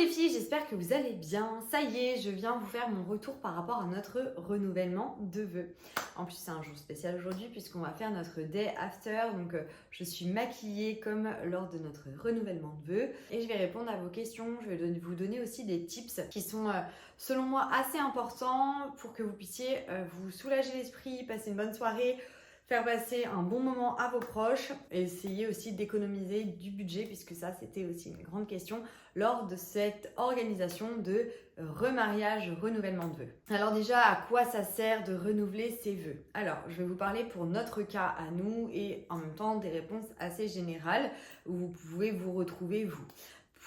les filles, j'espère que vous allez bien. Ça y est, je viens vous faire mon retour par rapport à notre renouvellement de vœux. En plus, c'est un jour spécial aujourd'hui puisqu'on va faire notre day after. Donc, je suis maquillée comme lors de notre renouvellement de vœux. Et je vais répondre à vos questions. Je vais vous donner aussi des tips qui sont, selon moi, assez importants pour que vous puissiez vous soulager l'esprit, passer une bonne soirée, faire passer un bon moment à vos proches et essayer aussi d'économiser du budget puisque ça c'était aussi une grande question lors de cette organisation de remariage, renouvellement de vœux. Alors déjà, à quoi ça sert de renouveler ses vœux? Alors, je vais vous parler pour notre cas à nous et en même temps des réponses assez générales où vous pouvez vous retrouver vous.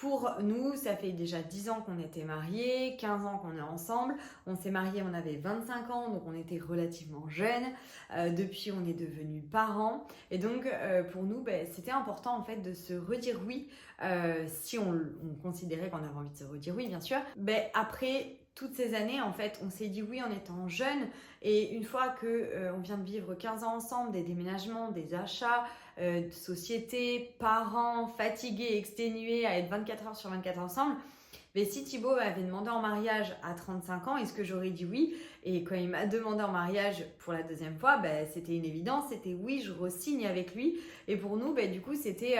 Pour nous, ça fait déjà 10 ans qu'on était mariés, 15 ans qu'on est ensemble. On s'est mariés, on avait 25 ans, donc on était relativement jeunes. Depuis, on est devenus parents. Et donc, pour nous, c'était important en fait de se redire oui, si on considérait qu'on avait envie de se redire oui, bien sûr. Après toutes ces années, en fait, on s'est dit oui en étant jeunes. Et une fois que on vient de vivre 15 ans ensemble, des déménagements, des achats, de société, parents, fatigués, exténués, à être 24 heures sur 24 ensemble. Mais si Thibaut m'avait demandé en mariage à 35 ans, est-ce que j'aurais dit oui? Et quand il m'a demandé en mariage pour la deuxième fois, c'était une évidence, c'était oui, je re-signe avec lui. Et pour nous, du coup, c'était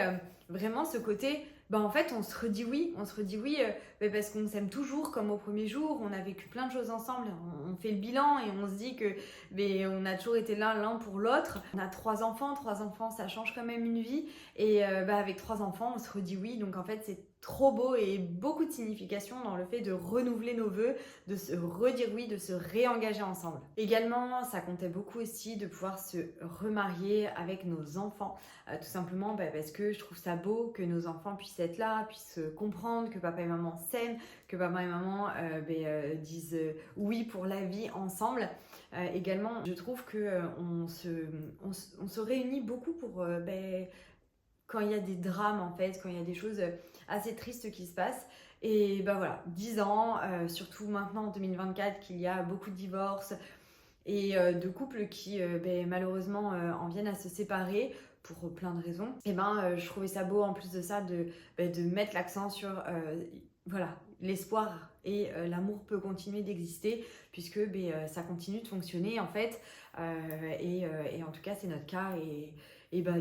vraiment ce côté, en fait, on se redit oui, parce qu'on s'aime toujours comme au premier jour, on a vécu plein de choses ensemble, on fait le bilan et on se dit que on a toujours été là l'un pour l'autre. On a 3 enfants, ça change quand même une vie. Et avec 3 enfants, on se redit oui, donc en fait, c'est trop beau et beaucoup de signification dans le fait de renouveler nos vœux, de se redire oui, de se réengager ensemble. Également, ça comptait beaucoup aussi de pouvoir se remarier avec nos enfants, tout simplement parce que je trouve ça beau que nos enfants puissent être là, puissent comprendre que papa et maman s'aiment, que papa et maman disent oui pour la vie ensemble. Également, je trouve que on se réunit beaucoup pour quand il y a des drames en fait, quand il y a des choses assez tristes qui se passent. Et voilà, 10 ans, surtout maintenant en 2024 qu'il y a beaucoup de divorces et de couples qui malheureusement en viennent à se séparer pour plein de raisons. Et je trouvais ça beau en plus de ça de mettre l'accent sur voilà, l'espoir et l'amour peut continuer d'exister puisque ça continue de fonctionner en fait et en tout cas c'est notre cas et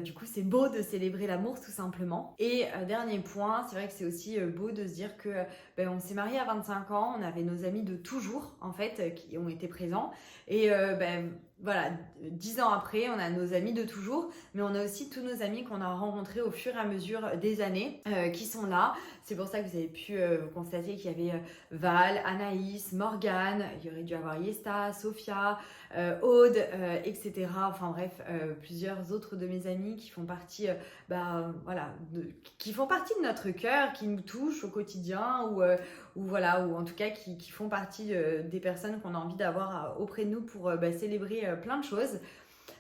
du coup c'est beau de célébrer l'amour tout simplement. Et dernier point, c'est vrai que c'est aussi beau de se dire que on s'est mariés à 25 ans, on avait nos amis de toujours en fait qui ont été présents et voilà, 10 ans après, on a nos amis de toujours, mais on a aussi tous nos amis qu'on a rencontrés au fur et à mesure des années qui sont là. C'est pour ça que vous avez pu constater qu'il y avait Val, Anaïs, Morgane, il y aurait dû avoir Yesta, Sophia, Aude, etc. Enfin bref, plusieurs autres de mes amis qui font partie, qui font partie de notre cœur, qui nous touchent au quotidien ou en tout cas qui font partie des personnes qu'on a envie d'avoir auprès de nous pour célébrer plein de choses.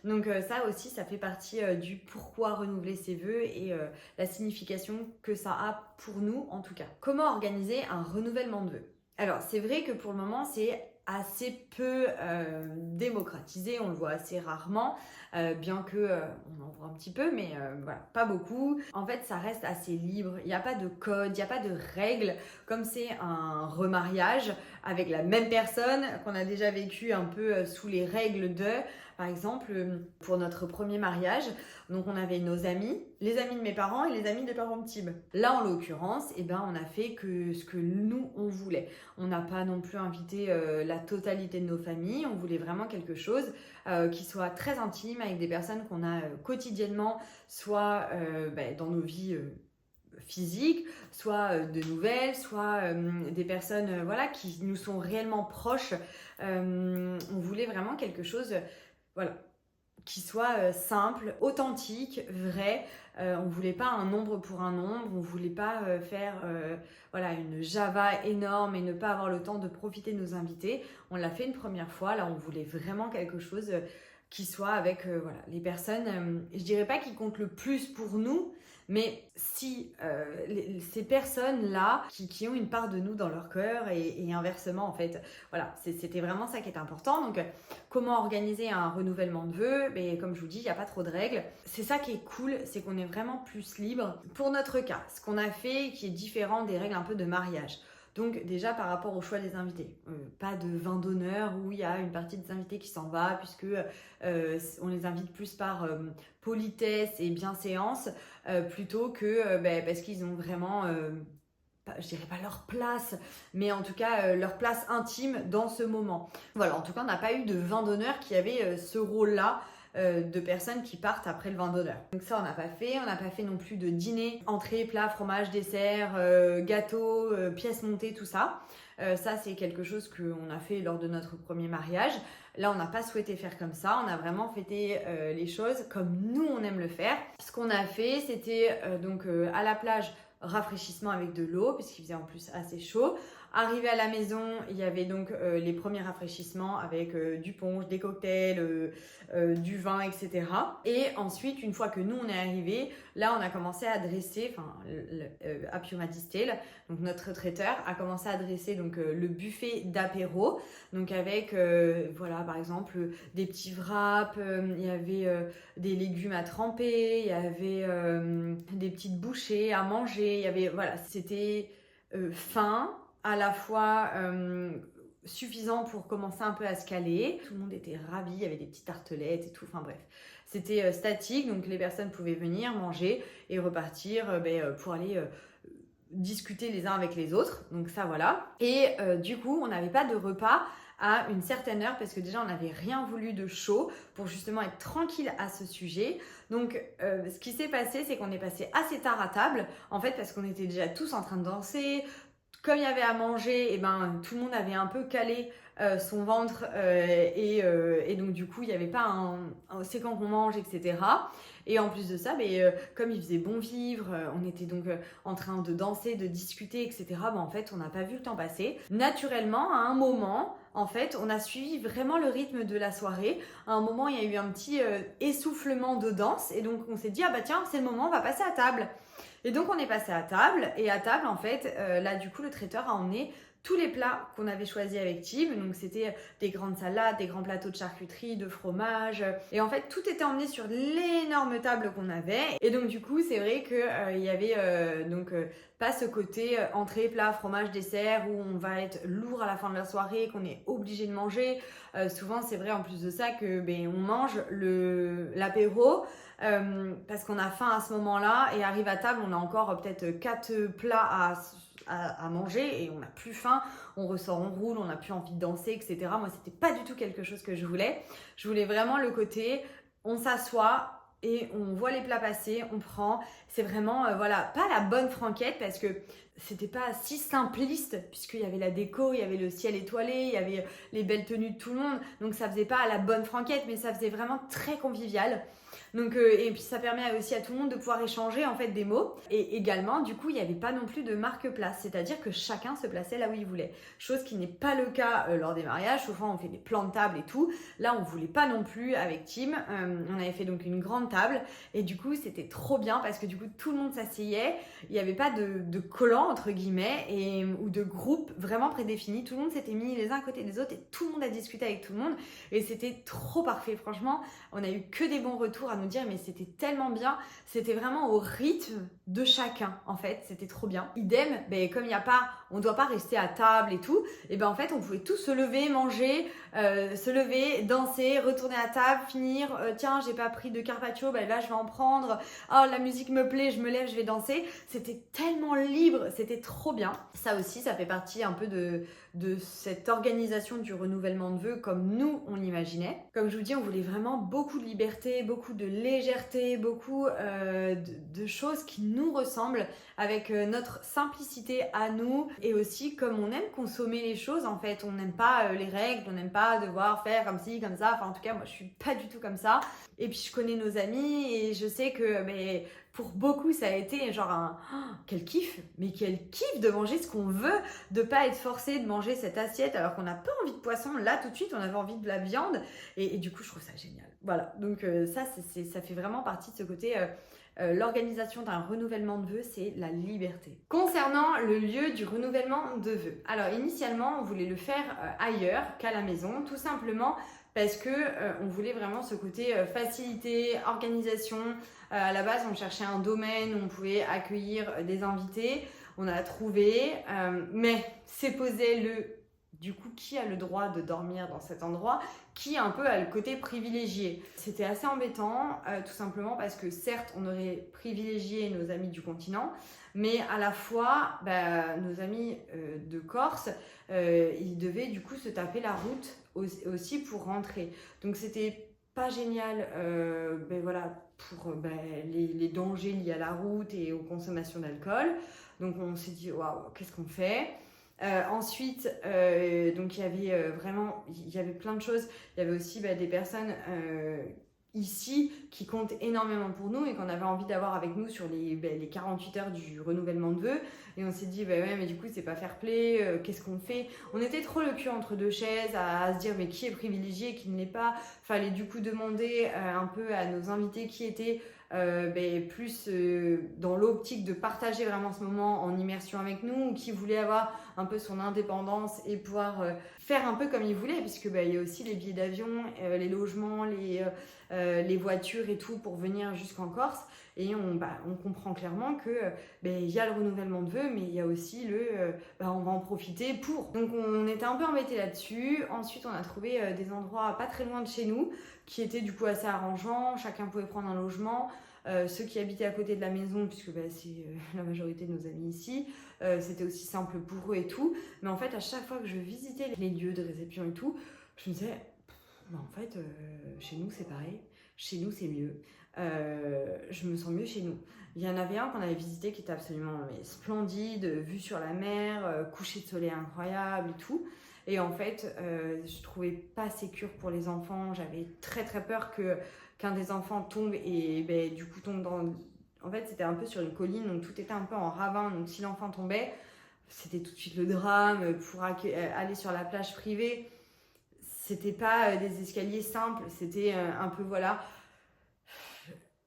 Donc ça aussi, ça fait partie du pourquoi renouveler ses vœux et la signification que ça a pour nous en tout cas. Comment organiser un renouvellement de vœux? Alors c'est vrai que pour le moment c'est assez peu démocratisé, on le voit assez rarement, bien que on en voit un petit peu, mais voilà, pas beaucoup. En fait, ça reste assez libre, il n'y a pas de code, il n'y a pas de règles, comme c'est un remariage avec la même personne qu'on a déjà vécu un peu sous les règles de... Par exemple, pour notre premier mariage, donc on avait nos amis, les amis de mes parents et les amis des parents de Tib. Là, en l'occurrence, on a fait que ce que nous, on voulait. On n'a pas non plus invité la totalité de nos familles. On voulait vraiment quelque chose qui soit très intime avec des personnes qu'on a quotidiennement, soit dans nos vies physiques, soit de nouvelles, soit des personnes qui nous sont réellement proches. On voulait vraiment quelque chose qui soit simple, authentique, vrai. On voulait pas un nombre pour un nombre, on voulait pas faire une java énorme et ne pas avoir le temps de profiter de nos invités. On l'a fait une première fois, là on voulait vraiment quelque chose qui soit avec les personnes, je dirais pas qui comptent le plus pour nous, Mais si ces personnes-là qui ont une part de nous dans leur cœur et inversement en fait, voilà, c'était vraiment ça qui est important. Donc comment organiser un renouvellement de vœux? Mais comme je vous dis, il n'y a pas trop de règles. C'est ça qui est cool, c'est qu'on est vraiment plus libre. Pour notre cas, ce qu'on a fait qui est différent des règles un peu de mariage. Donc déjà par rapport au choix des invités, pas de vin d'honneur où il y a une partie des invités qui s'en va puisque on les invite plus par politesse et bienséance plutôt que parce qu'ils ont vraiment, je dirais pas leur place, mais en tout cas leur place intime dans ce moment. Voilà, en tout cas on n'a pas eu de vin d'honneur qui avait ce rôle-là de personnes qui partent après le vin d'honneur. Donc ça on n'a pas fait, on n'a pas fait non plus de dîner, entrée, plat, fromage, dessert, gâteau, pièces montées, tout ça. Ça c'est quelque chose qu'on a fait lors de notre premier mariage. Là on n'a pas souhaité faire comme ça, on a vraiment fêté les choses comme nous on aime le faire. Ce qu'on a fait c'était à la plage, rafraîchissement avec de l'eau puisqu'il faisait en plus assez chaud. Arrivé à la maison, il y avait donc les premiers rafraîchissements avec du punch, des cocktails, du vin, etc. Et ensuite, une fois que nous on est arrivés, là on a commencé à dresser, Appiuma Distel, donc notre traiteur, a commencé à dresser donc le buffet d'apéro, donc avec par exemple des petits wraps, il y avait des légumes à tremper, il y avait des petites bouchées à manger, il y avait c'était fin, à la fois suffisant pour commencer un peu à se caler. Tout le monde était ravi, il y avait des petites tartelettes et tout, enfin bref. C'était statique, donc les personnes pouvaient venir manger et repartir pour aller discuter les uns avec les autres. Donc ça voilà. Et du coup, on n'avait pas de repas à une certaine heure parce que déjà on n'avait rien voulu de chaud pour justement être tranquille à ce sujet. Donc ce qui s'est passé, c'est qu'on est passé assez tard à table en fait parce qu'on était déjà tous en train de danser. Comme il y avait à manger, et tout le monde avait un peu calé son ventre et donc du coup il n'y avait pas c'est quand qu'on mange, etc. Et en plus de ça, comme il faisait bon vivre, on était donc en train de danser, de discuter, etc. En fait, on n'a pas vu le temps passer. Naturellement, à un moment, en fait, on a suivi vraiment le rythme de la soirée. À un moment, il y a eu un petit essoufflement de danse et donc on s'est dit, ah bah tiens, c'est le moment, on va passer à table. Et donc on est passé à table et à table en fait là du coup le traiteur a emmené tous les plats qu'on avait choisis avec Tim. Donc c'était des grandes salades, des grands plateaux de charcuterie, de fromage et en fait tout était emmené sur l'énorme table qu'on avait et donc du coup c'est vrai que il y avait pas ce côté entrée, plat, fromage, dessert où on va être lourd à la fin de la soirée, qu'on est obligé de manger. Souvent c'est vrai en plus de ça que on mange l'apéro parce qu'on a faim à ce moment-là et arrive à table, on a encore peut-être 4 plats à manger et on n'a plus faim, on ressort, on roule, on n'a plus envie de danser, etc. Moi, c'était pas du tout quelque chose que je voulais. Je voulais vraiment le côté, on s'assoit et on voit les plats passer, on prend. C'est vraiment, pas la bonne franquette parce que c'était pas si simpliste puisqu'il y avait la déco, il y avait le ciel étoilé, il y avait les belles tenues de tout le monde. Donc ça faisait pas la bonne franquette, mais ça faisait vraiment très convivial. Donc, et puis ça permet aussi à tout le monde de pouvoir échanger en fait des mots. Et également, du coup, il n'y avait pas non plus de marque-place, c'est-à-dire que chacun se plaçait là où il voulait. Chose qui n'est pas le cas lors des mariages. Souvent, on fait des plans de table et tout. Là, on voulait pas non plus avec Tim. On avait fait donc une grande table et du coup, c'était trop bien parce que du coup, tout le monde s'asseyait. Il n'y avait pas de collant entre guillemets ou de groupe vraiment prédéfini. Tout le monde s'était mis les uns à côté des autres et tout le monde a discuté avec tout le monde. Et c'était trop parfait. Franchement, on a eu que des bons retours à nous dire mais c'était tellement bien, c'était vraiment au rythme de chacun en fait, c'était trop bien. Idem, comme il n'y a pas, on doit pas rester à table et tout, et en fait on pouvait tous se lever, manger, se lever, danser, retourner à table, finir, tiens j'ai pas pris de carpaccio, là je vais en prendre, oh la musique me plaît, je me lève, je vais danser. C'était tellement libre, c'était trop bien. Ça aussi, ça fait partie un peu de cette organisation du renouvellement de vœux comme nous on l'imaginait. Comme je vous dis, on voulait vraiment beaucoup de liberté, beaucoup de légèreté, beaucoup de choses qui nous ressemblent avec notre simplicité à nous et aussi comme on aime consommer les choses en fait. On n'aime pas les règles, on n'aime pas devoir faire comme ci, comme ça. Enfin en tout cas moi je suis pas du tout comme ça. Et puis je connais nos amis et je sais que pour beaucoup ça a été genre quel kiff, mais quel kiff de manger ce qu'on veut, de pas être forcé de manger cette assiette alors qu'on n'a pas envie de poisson là tout de suite, on avait envie de la viande et du coup je trouve ça génial. Voilà, donc ça fait vraiment partie de ce côté l'organisation d'un renouvellement de vœux, c'est la liberté. Concernant le lieu du renouvellement de vœux, alors initialement on voulait le faire ailleurs qu'à la maison, tout simplement parce que on voulait vraiment ce côté facilité, organisation. À la base on cherchait un domaine où on pouvait accueillir des invités, on a trouvé, mais c'est posé du coup, qui a le droit de dormir dans cet endroit, qui un peu a le côté privilégié. C'était assez embêtant, tout simplement parce que certes, on aurait privilégié nos amis du continent, mais à la fois, nos amis de Corse, ils devaient du coup se taper la route aussi pour rentrer. Donc c'était pas génial pour les dangers liés à la route et aux consommations d'alcool. Donc on s'est dit, waouh, qu'est-ce qu'on fait ? Ensuite, donc il y avait plein de choses. Il y avait aussi des personnes ici qui comptent énormément pour nous et qu'on avait envie d'avoir avec nous sur les 48 heures du renouvellement de vœux. Et on s'est dit, ouais, mais du coup, c'est pas fair play, qu'est-ce qu'on fait ? On était trop le cul entre deux chaises à se dire, mais qui est privilégié, qui ne l'est pas ? Fallait du coup demander un peu à nos invités qui étaient plus dans l'optique de partager vraiment ce moment en immersion avec nous, ou qui voulait avoir un peu son indépendance et pouvoir faire un peu comme il voulait, puisque il y a aussi les billets d'avion, les logements, les voitures et tout pour venir jusqu'en Corse. Et on comprend clairement que il y a le renouvellement de vœux, mais il y a aussi on va en profiter pour. Donc on était un peu embêtés là-dessus. Ensuite on a trouvé des endroits pas très loin de chez nous qui étaient du coup assez arrangeants. Chacun pouvait prendre un logement. Ceux qui habitaient à côté de la maison, puisque c'est la majorité de nos amis ici, c'était aussi simple pour eux et tout. Mais en fait, à chaque fois que je visitais les lieux de réception et tout, je me disais, chez nous c'est pareil, chez nous c'est mieux. Je me sens mieux chez nous. Il y en avait un qu'on avait visité qui était absolument splendide, vue sur la mer, coucher de soleil incroyable et tout. Et en fait, je trouvais pas sécure pour les enfants. J'avais très très peur qu'un des enfants tombe et du coup tombe dans... En fait, c'était un peu sur une colline, donc tout était un peu en ravin. Donc si l'enfant tombait, c'était tout de suite le drame. Pour aller sur la plage privée, c'était pas des escaliers simples. C'était un peu, voilà...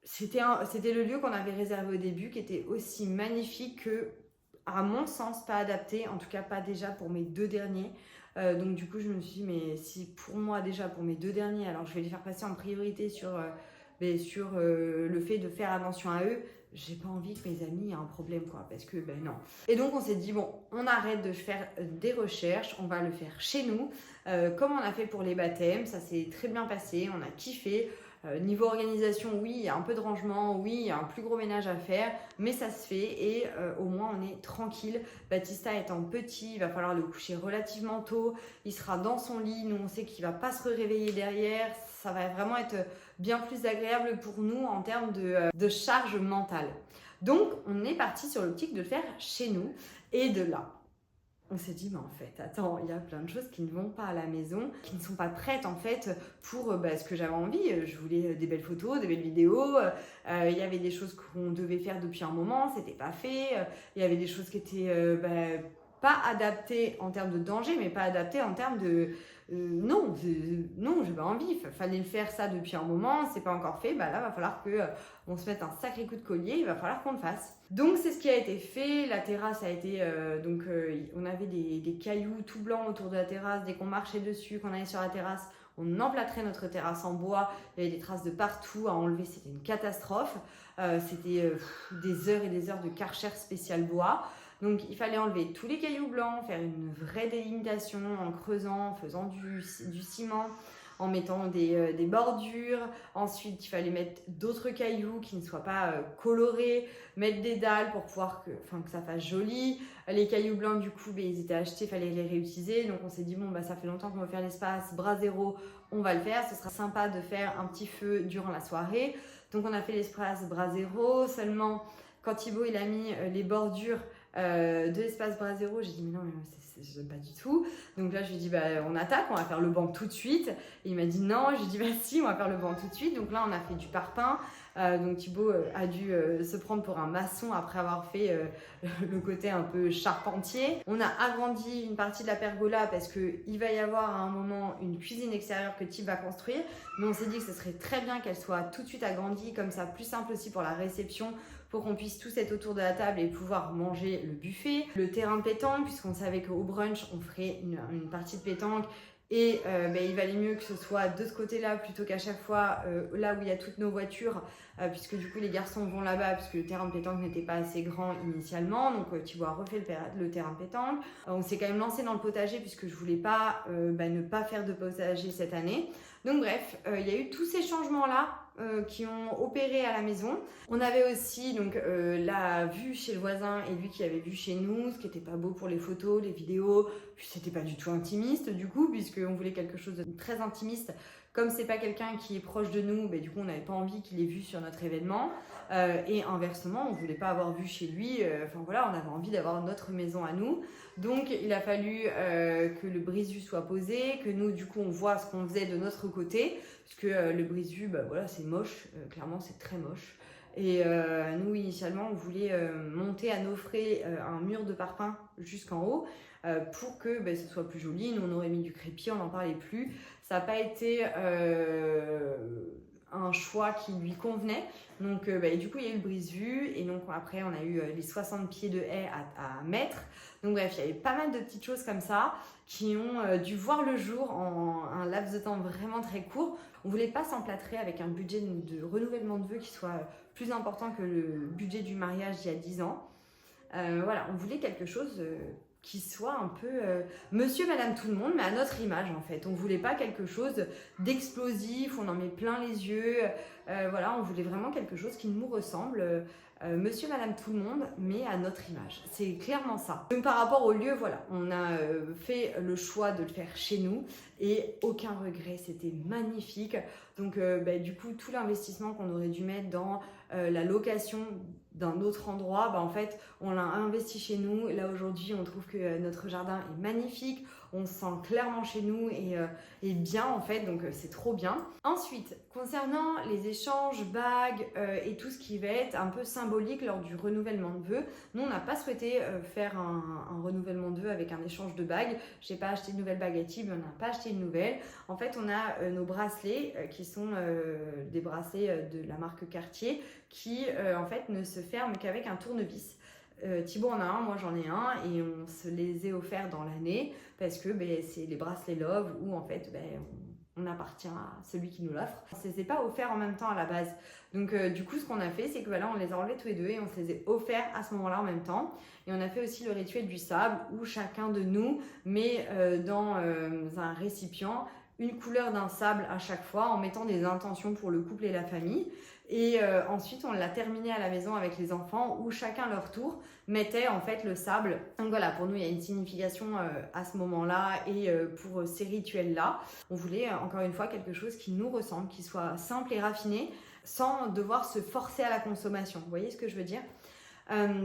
C'était le lieu qu'on avait réservé au début, qui était aussi magnifique que, à mon sens, pas adapté, en tout cas pas déjà pour mes 2 derniers. Donc du coup, je me suis dit, mais si pour moi déjà, pour mes 2 derniers, alors je vais les faire passer en priorité sur le fait de faire attention à eux, j'ai pas envie que mes amis aient un problème, quoi, parce que non. Et donc on s'est dit, bon, on arrête de faire des recherches, on va le faire chez nous, comme on a fait pour les baptêmes. Ça s'est très bien passé, on a kiffé. Niveau organisation, oui, il y a un peu de rangement, oui, il y a un plus gros ménage à faire, mais ça se fait et au moins on est tranquille. Baptista étant petit, il va falloir le coucher relativement tôt, il sera dans son lit, nous on sait qu'il ne va pas se réveiller derrière, ça va vraiment être bien plus agréable pour nous en termes de charge mentale. Donc on est parti sur l'optique de le faire chez nous et de là. On s'est dit, mais en fait, attends, il y a plein de choses qui ne vont pas à la maison, qui ne sont pas prêtes en fait pour ce que j'avais envie. Je voulais des belles photos, des belles vidéos. Il y avait des choses qu'on devait faire depuis un moment, c'était pas fait. Il y avait des choses qui étaient pas adaptées en termes de danger, mais pas adaptées en termes de non, j'ai pas envie. Fallait le faire ça depuis un moment, c'est pas encore fait. Là, va falloir que on se mette un sacré coup de collier. Il va falloir qu'on le fasse. Donc c'est ce qui a été fait. La terrasse a été on avait des cailloux tout blancs autour de la terrasse. Dès qu'on marchait dessus, qu'on allait sur la terrasse, on emplâtrait notre terrasse en bois. Il y avait des traces de partout à enlever. C'était une catastrophe. C'était des heures et des heures de Karcher spécial bois. Donc il fallait enlever tous les cailloux blancs, faire une vraie délimitation en creusant, en faisant du ciment, en mettant des bordures. Ensuite, il fallait mettre d'autres cailloux qui ne soient pas colorés, mettre des dalles pour pouvoir que ça fasse joli. Les cailloux blancs, du coup, ils étaient achetés, il fallait les réutiliser. Donc on s'est dit, ça fait longtemps qu'on veut faire l'espace Brasero, on va le faire. Ce sera sympa de faire un petit feu durant la soirée. Donc on a fait l'espace Brasero. Seulement, quand Thibaut il a mis les bordures de l'espace Brasero, j'ai dit mais non, je pas du tout. Donc là je lui ai dit on attaque, on va faire le banc tout de suite. Et il m'a dit non, je lui ai dit si, on va faire le banc tout de suite. Donc là on a fait du parpaing, Donc Thibaut a dû se prendre pour un maçon après avoir fait le côté un peu charpentier. On a agrandi une partie de la pergola parce qu'il va y avoir à un moment une cuisine extérieure que Thibaut va construire. Mais on s'est dit que ce serait très bien qu'elle soit tout de suite agrandie, comme ça plus simple aussi pour la réception, pour qu'on puisse tous être autour de la table et pouvoir manger le buffet. Le terrain de pétanque, puisqu'on savait qu'au brunch, on ferait une partie de pétanque. Et il valait mieux que ce soit de ce côté-là plutôt qu'à chaque fois là où il y a toutes nos voitures, puisque du coup les garçons vont là-bas, puisque le terrain de pétanque n'était pas assez grand initialement. Donc Thibaut a refait le terrain de pétanque. On s'est quand même lancé dans le potager puisque je voulais pas ne pas faire de potager cette année. Donc bref, il y a eu tous ces changements-là qui ont opéré à la maison. On avait aussi donc la vue chez le voisin et lui qui avait vu chez nous, ce qui n'était pas beau pour les photos, les vidéos. Puis c'était pas du tout intimiste du coup, puisqu'on voulait quelque chose de très intimiste. Comme c'est pas quelqu'un qui est proche de nous, du coup on n'avait pas envie qu'il ait vu sur notre événement. Et inversement, on voulait pas avoir vu chez lui. Enfin voilà, on avait envie d'avoir notre maison à nous. Donc il a fallu que le brise-vue soit posé, que nous du coup on voit ce qu'on faisait de notre côté, puisque le brise-vue, voilà, c'est moche. Clairement, c'est très moche. Et nous, initialement, on voulait monter à nos frais un mur de parpaing jusqu'en haut pour que ce soit plus joli. Nous, on aurait mis du crépi, on n'en parlait plus. Ça n'a pas été un choix qui lui convenait. Donc, du coup, il y a eu le brise-vue. Et donc, après, on a eu les 60 pieds de haie à mettre. Donc, bref, il y avait pas mal de petites choses comme ça qui ont dû voir le jour en un laps de temps vraiment très court. On ne voulait pas s'emplâtrer avec un budget de renouvellement de vœux qui soit plus important que le budget du mariage d'il y a 10 ans. Voilà, on voulait quelque chose qui soit un peu monsieur, madame, tout le monde, mais à notre image en fait. On voulait pas quelque chose d'explosif, on en met plein les yeux. Voilà, on voulait vraiment quelque chose qui nous ressemble. Monsieur, madame, tout le monde, mais à notre image. C'est clairement ça. Donc par rapport au lieu, voilà, on a fait le choix de le faire chez nous et aucun regret, c'était magnifique. Donc du coup, tout l'investissement qu'on aurait dû mettre dans la location d'un autre endroit, en fait, on l'a investi chez nous. Là aujourd'hui, on trouve que notre jardin est magnifique. On se sent clairement chez nous et bien en fait, donc c'est trop bien. Ensuite, concernant les échanges, bagues et tout ce qui va être un peu symbolique lors du renouvellement de vœux, nous on n'a pas souhaité faire un renouvellement de vœux avec un échange de bagues. J'ai pas acheté de nouvelle bague à Thib, on n'a pas acheté une nouvelle. En fait, on a nos bracelets qui sont des bracelets de la marque Cartier qui en fait ne se ferment qu'avec un tournevis. Thibaut en a un, moi j'en ai un et on se les est offerts dans l'année parce que c'est les bracelets Love où en fait on appartient à celui qui nous l'offre. On ne se les est pas offerts en même temps à la base. Donc du coup ce qu'on a fait c'est que on les a enlevés tous les deux et on se les est offerts à ce moment-là en même temps. Et on a fait aussi le rituel du sable où chacun de nous met dans un récipient une couleur d'un sable à chaque fois en mettant des intentions pour le couple et la famille. Et ensuite, on l'a terminé à la maison avec les enfants où chacun à leur tour mettait en fait le sable. Donc voilà, pour nous, il y a une signification à ce moment-là et pour ces rituels-là. On voulait encore une fois quelque chose qui nous ressemble, qui soit simple et raffiné sans devoir se forcer à la consommation. Vous voyez ce que je veux dire ?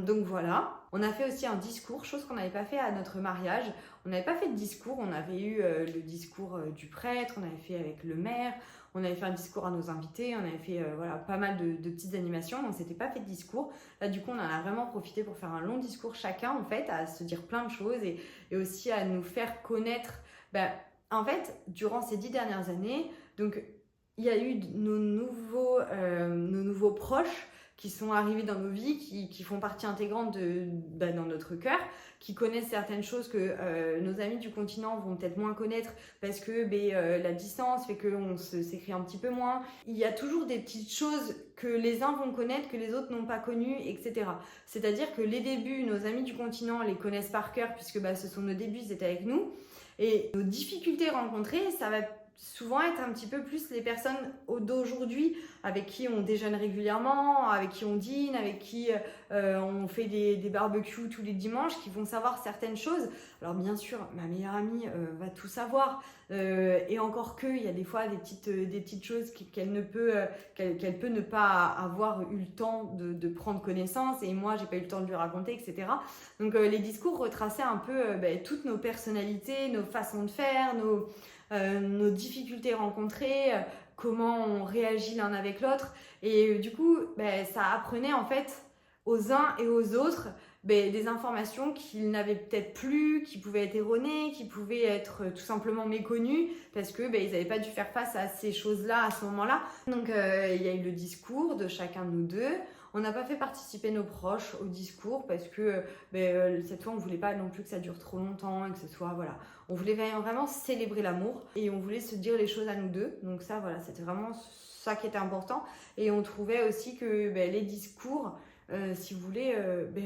Donc voilà, on a fait aussi un discours, chose qu'on n'avait pas fait à notre mariage. On n'avait pas fait de discours, on avait eu le discours du prêtre, on avait fait avec le maire, on avait fait un discours à nos invités, on avait fait pas mal de petites animations, on ne s'était pas fait de discours. Là du coup on en a vraiment profité pour faire un long discours chacun en fait, à se dire plein de choses et aussi à nous faire connaître. En fait, durant ces 10 dernières années, donc il y a eu nos nouveaux proches qui sont arrivés dans nos vies, qui font partie intégrante dans notre cœur, qui connaissent certaines choses que nos amis du continent vont peut-être moins connaître parce que la distance fait qu'on s'écrit un petit peu moins. Il y a toujours des petites choses que les uns vont connaître, que les autres n'ont pas connues, etc. C'est-à-dire que les débuts, nos amis du continent les connaissent par cœur puisque ce sont nos débuts, ils étaient avec nous. Et nos difficultés rencontrées, ça va souvent être un petit peu plus les personnes d'aujourd'hui avec qui on déjeune régulièrement, avec qui on dîne, avec qui on fait des barbecues tous les dimanches, qui vont savoir certaines choses. Alors bien sûr, ma meilleure amie va tout savoir et encore que il y a des fois des petites choses qu'elle peut ne pas avoir eu le temps de prendre connaissance et moi j'ai pas eu le temps de lui raconter, etc. Donc les discours retraçaient un peu toutes nos personnalités, nos façons de faire, nos difficultés rencontrées, comment on réagit l'un avec l'autre. Et du coup, ça apprenait en fait aux uns et aux autres des informations qu'ils n'avaient peut-être plus, qui pouvaient être erronées, qui pouvaient être tout simplement méconnues, parce que ils n'avaient pas dû faire face à ces choses-là à ce moment-là. Donc il y a eu le discours de chacun de nous deux. On n'a pas fait participer nos proches au discours parce que cette fois on voulait pas non plus que ça dure trop longtemps et que ce soit voilà. On voulait vraiment célébrer l'amour et on voulait se dire les choses à nous deux. Donc ça voilà, c'était vraiment ça qui était important. Et on trouvait aussi que les discours, si vous voulez,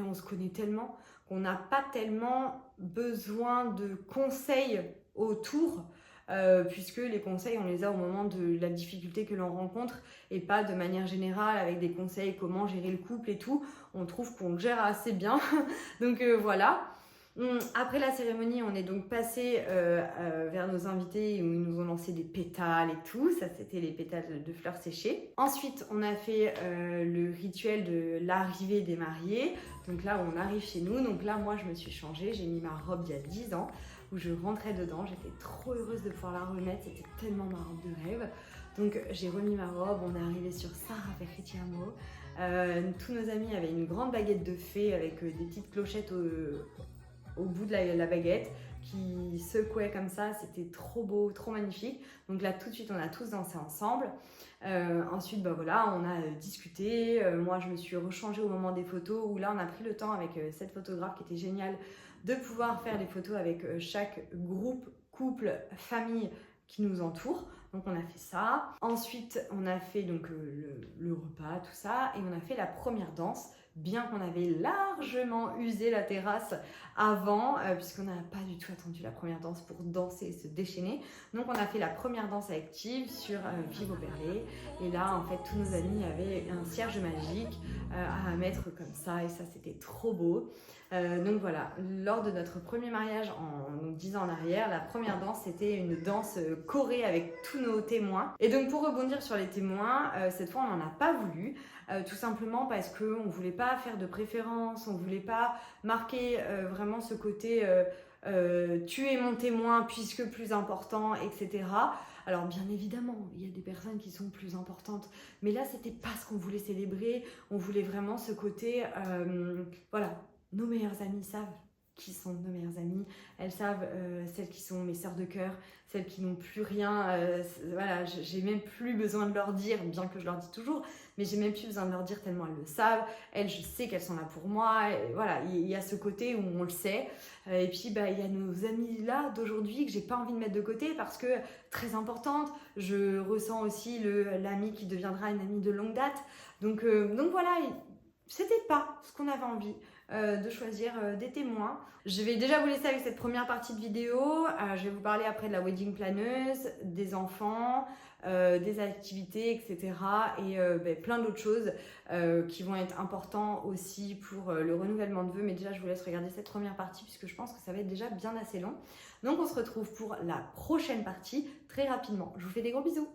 on se connaît tellement qu'on n'a pas tellement besoin de conseils autour. Puisque les conseils on les a au moment de la difficulté que l'on rencontre et pas de manière générale avec des conseils comment gérer le couple et tout. On trouve qu'on le gère assez bien. Donc voilà. Après la cérémonie, on est donc passé vers nos invités où ils nous ont lancé des pétales et tout. Ça, c'était les pétales de fleurs séchées. Ensuite, on a fait le rituel de l'arrivée des mariés. Donc là, on arrive chez nous. Donc là, moi, je me suis changée. J'ai mis ma robe il y a 10 ans où je rentrais dedans. J'étais trop heureuse de pouvoir la remettre. C'était tellement ma robe de rêve. Donc j'ai remis ma robe. On est arrivé sur Sarah Ferritiamo. Tous nos amis avaient une grande baguette de fée avec des petites clochettes au bout de la baguette qui secouait comme ça, c'était trop beau, trop magnifique. Donc là tout de suite on a tous dansé ensemble. Ensuite voilà, on a discuté, moi je me suis rechangée au moment des photos où là on a pris le temps avec cette photographe qui était géniale de pouvoir faire des photos avec chaque groupe, couple, famille qui nous entoure. Donc on a fait ça. Ensuite on a fait donc le repas, tout ça, et on a fait la première danse. Bien qu'on avait largement usé la terrasse avant, puisqu'on n'a pas du tout attendu la première danse pour danser et se déchaîner. Donc on a fait la première danse avec Tiv sur Vive au Perlé. Et là, en fait, tous nos amis avaient un cierge magique à mettre comme ça, et ça, c'était trop beau. Donc voilà, lors de notre premier mariage en 10 ans en arrière, la première danse c'était une danse chorée avec tous nos témoins. Et donc pour rebondir sur les témoins, cette fois on n'en a pas voulu, tout simplement parce qu'on ne voulait pas faire de préférence, on ne voulait pas marquer vraiment ce côté tu es mon témoin puisque plus important, etc. Alors bien évidemment, il y a des personnes qui sont plus importantes, mais là c'était pas ce qu'on voulait célébrer, on voulait vraiment ce côté, voilà. Nos meilleures amies savent qui sont nos meilleures amies. Elles savent celles qui sont mes sœurs de cœur, celles qui n'ont plus rien. Voilà, j'ai même plus besoin de leur dire, bien que je leur dis toujours, mais j'ai même plus besoin de leur dire tellement elles le savent. Elles, je sais qu'elles sont là pour moi. Et voilà, il y a ce côté où on le sait. Et puis, il y a nos amies là d'aujourd'hui que j'ai pas envie de mettre de côté parce que très importante. Je ressens aussi l'amie qui deviendra une amie de longue date. Donc voilà, c'était pas ce qu'on avait envie. De choisir des témoins. Je vais déjà vous laisser avec cette première partie de vidéo. Je vais vous parler après de la wedding planeuse, des enfants, des activités, etc. Et plein d'autres choses qui vont être importantes aussi pour le renouvellement de vœux. Mais déjà, je vous laisse regarder cette première partie puisque je pense que ça va être déjà bien assez long. Donc, on se retrouve pour la prochaine partie très rapidement. Je vous fais des gros bisous.